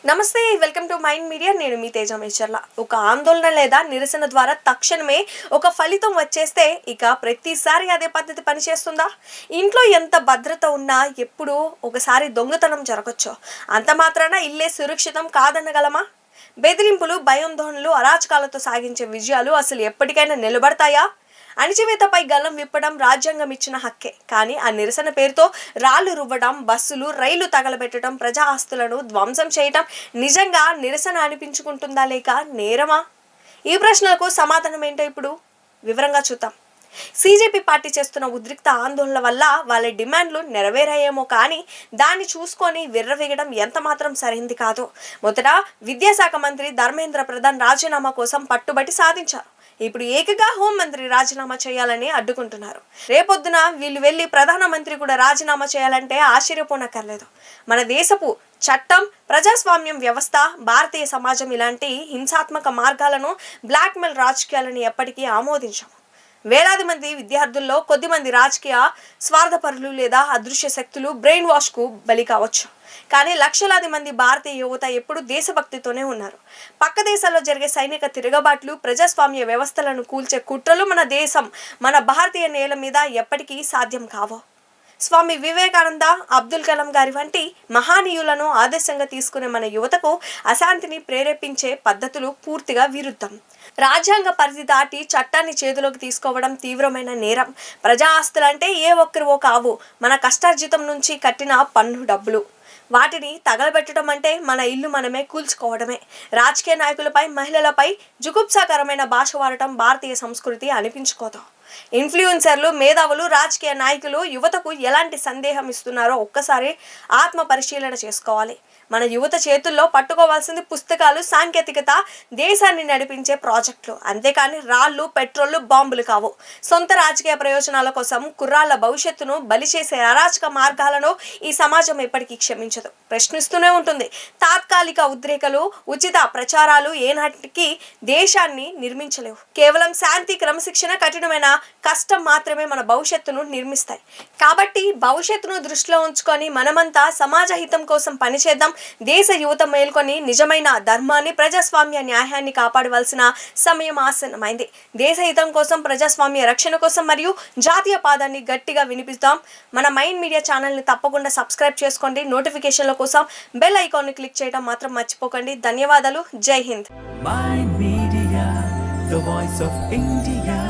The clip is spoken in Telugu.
నమస్తే, వెల్కమ్ టు మైండ్ మీడియా. నేను మీ తేజ మేచర్ల. ఒక ఆందోళన లేదా నిరసన ద్వారా తక్షణమే ఒక ఫలితం వచ్చేస్తే ఇక ప్రతిసారి అదే పద్ధతి పనిచేస్తుందా? ఇంట్లో ఎంత భద్రత ఉన్నా ఎప్పుడు ఒకసారి దొంగతనం జరగచ్చు. అంత మాత్రాన ఇల్లే సురక్షితం కాదనగలమా? బెదిరింపులు, భయాందోళనలు, అరాచకాలతో సాగించే విజయాలు అసలు ఎప్పటికైనా నిలబడతాయా? అణిచివేతపై గల్లం విప్పడం రాజ్యాంగం ఇచ్చిన హక్కే. కానీ ఆ నిరసన పేరుతో రాళ్లు రువ్వడం, బస్సులు, రైలు తగలబెట్టడం, ప్రజా ఆస్తులను ధ్వంసం చేయడం నిజంగా నిరసన అనిపించుకుంటుందా లేక నేరమా? ఈ ప్రశ్నలకు సమాధానం ఏంటో ఇప్పుడు వివరంగా చూద్దాం. సీజేపీ పార్టీ చేస్తున్న ఉద్రిక్త ఆందోళనల వల్ల వాళ్ళ డిమాండ్లు నెరవేరాయేమో కానీ దాన్ని చూసుకొని విర్రవీగడం ఎంత మాత్రం సరైంది కాదు. మొదట విద్యాశాఖ మంత్రి ధర్మేంద్ర ప్రధాన్ రాజీనామా కోసం పట్టుబట్టి సాధించారు. ఇప్పుడు ఏకగా హోంమంత్రి రాజీనామా చేయాలని అడ్డుకుంటున్నారు. రేపొద్దున వీళ్ళు వెళ్ళి ప్రధానమంత్రి కూడా రాజీనామా చేయాలంటే ఆశ్చర్యపోనక్కర్లేదు. మన దేశపు చట్టం, ప్రజాస్వామ్యం వ్యవస్థ, భారతీయ సమాజం ఇలాంటి హింసాత్మక మార్గాలను, బ్లాక్మెయిల్ రాజకీయాలను ఎప్పటికీ ఆమోదించాము. వేలాది మంది విద్యార్థుల్లో కొద్దిమంది రాజకీయ స్వార్థపరులు లేదా అదృశ్య శక్తులు బ్రెయిన్ వాష్కు బలి కావచ్చు. కానీ లక్షలాది మంది భారతీయ యువత ఎప్పుడు దేశభక్తితోనే ఉన్నారు. పక్క దేశాల్లో జరిగే సైనిక తిరగబాట్లు, ప్రజాస్వామ్య వ్యవస్థలను కూల్చే కుట్రలు మన దేశం, మన భారతీయ నేల మీద ఎప్పటికీ సాధ్యం కావు. స్వామి వివేకానంద, అబ్దుల్ కలాం గారి వంటి మహానీయులను ఆదర్శంగా తీసుకునే మన యువతకు అశాంతిని ప్రేరేపించే పద్ధతులు పూర్తిగా విరుద్ధం. రాజ్యాంగ పరిధి దాటి చట్టాన్ని చేతిలోకి తీసుకోవడం తీవ్రమైన నేరం. ప్రజా ఆస్తులంటే ఏ ఒక్కరివో కావు, మన కష్టార్జితం నుంచి కట్టిన పన్ను డబ్బులు. వాటిని తగలబెట్టడం అంటే మన ఇల్లు మనమే కూల్చుకోవడమే. రాజకీయ నాయకులపై, మహిళలపై జుగుప్సాకరమైన భాష వాడటం భారతీయ సంస్కృతి అనిపించుకోదు. ఇన్ఫ్లుయెన్సర్లు, మేధావులు, రాజకీయ నాయకులు యువతకు ఎలాంటి సందేహం ఇస్తున్నారో ఒక్కసారి ఆత్మ పరిశీలన చేసుకోవాలి. మన యువత చేతుల్లో పట్టుకోవాల్సింది పుస్తకాలు, సాంకేతికత, దేశాన్ని నడిపించే ప్రాజెక్టులు. అంతేకాని రాళ్ళు, పెట్రోళ్లు, బాంబులు కావు. సొంత రాజకీయ ప్రయోజనాల కోసం కుర్రాళ్ల భవిష్యత్తును బలి చేసే అరాచక మార్గాలను ఈ సమాజం ఎప్పటికీ క్షమించదు, ప్రశ్నిస్తూనే ఉంటుంది. తాత్కాలిక ఉద్రేకలు, ఉచిత ప్రచారాలు ఏనాటికి దేశాన్ని నిర్మించలేవు. కేవలం శాంతి, క్రమశిక్షణ, కఠినమైన కష్టం మాత్రమే మన భవిష్యత్తును నిర్మిస్తాయి. కాబట్టి భవిష్యత్తును దృష్టిలో ఉంచుకొని మనమంతా సమాజ హితం కోసం పనిచేద్దాం. దేశ యువత మేల్కొని నిజమైన ధర్మాన్ని, ప్రజాస్వామ్య న్యాయాన్ని కాపాడవలసిన సమయం ఆసన్నమైంది. దేశ హితం కోసం, ప్రజాస్వామ్య రక్షణ కోసం మరియు జాతీయ పాదాన్ని గట్టిగా వినిపిద్దాం. మన మైండ్ మీడియా ఛానల్ని తప్పకుండా సబ్స్క్రైబ్ చేసుకోండి. నోటిఫికేషన్ల కోసం బెల్ ఐకాన్ని క్లిక్ చేయడం మాత్రం మర్చిపోకండి. ధన్యవాదాలు. జై Hind. Mind media, the voice of India.